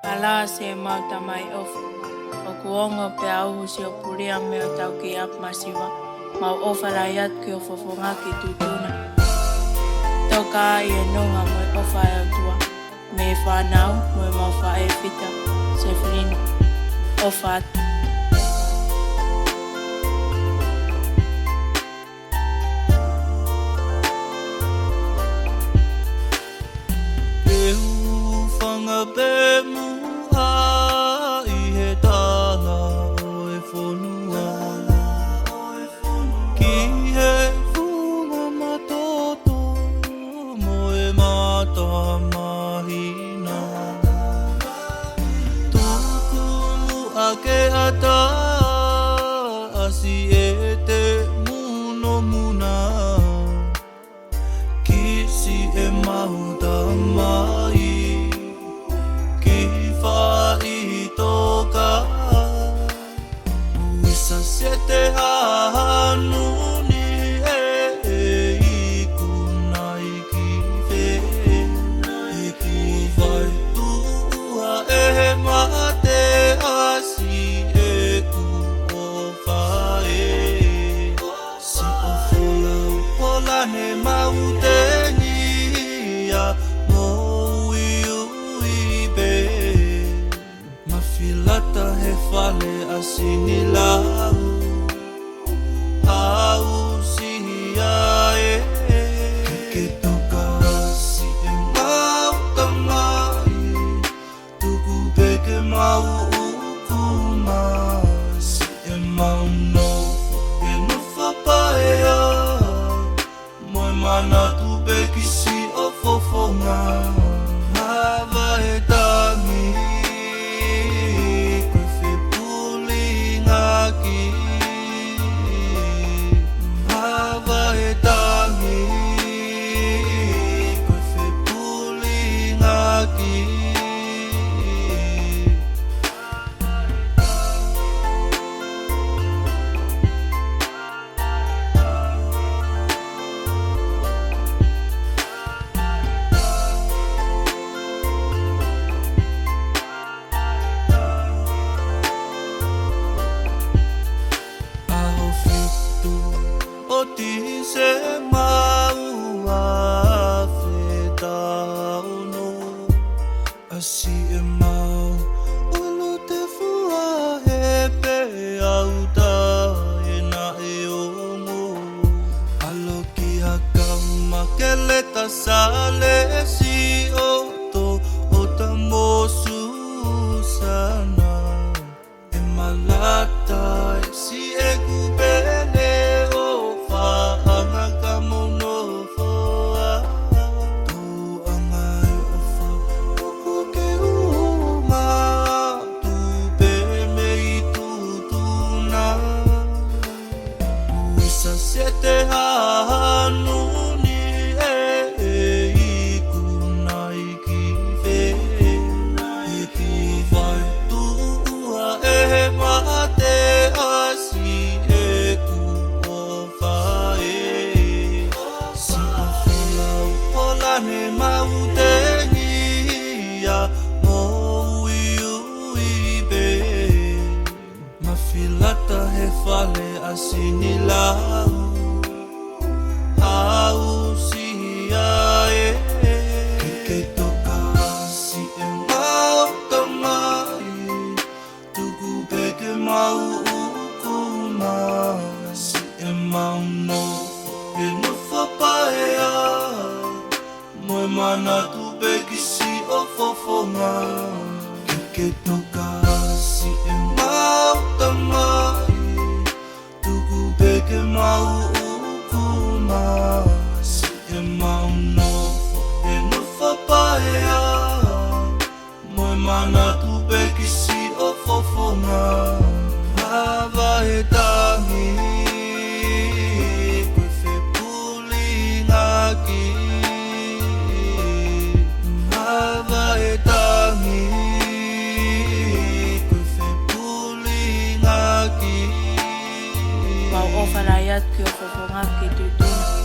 Ala se mauta mai ofu. O kuongo pe au si o puria me o tau ki ap masiwa. Mau ofara iat ki o fofonga ki tutuna. Toka ai e nonga mo e ofa e o tua. Me e whanau mo e maufa e fita. Se frino. Ofa atu. Pe mua I he tana o e whonua Ki he whunga matoto mo e mata mahina Tuku mua ke ata asi e te muno muna Kisi e mahuta mai Sete hanuni I kunai ki ve I ku vai tua mate asi ku ofae Si ofola ne mauteni ya mo ui be Mafilata he fale asini lau Au si ae Ke toka si e mau tamai Tuku peke mau ukuma Si e mau no E no whapaea Moi mana tu peki si o fofonga Hawa e tangi Koe whipuli ngaki Ti se mau a feta no Asi e mau Olo te fua he pe auta E na e ongo Alo ki haka makeleta sale si oto O ta mosu sana E malata e si e kubene Sete hanuni I kunai ki ve I ku vai tua mate asi ku ofae Si ofola ne mauteni ya mo ui be Mafilata he fale asini lau Au si ae Ke toka si e mau tamai Tuku peke mau ukuma Si e mau no E no whapaea Moe mana tu peki si o fofonga Ke toka si e mau tamai Tuku peke mau Si e mau no E no whapaea Moe mana tu peki si o fofonga Hawa he tangi Koe whipuli ngaki Hawa he tangi Koe whipuli ngaki Mau ofara iat ki o fofonga ki tutuna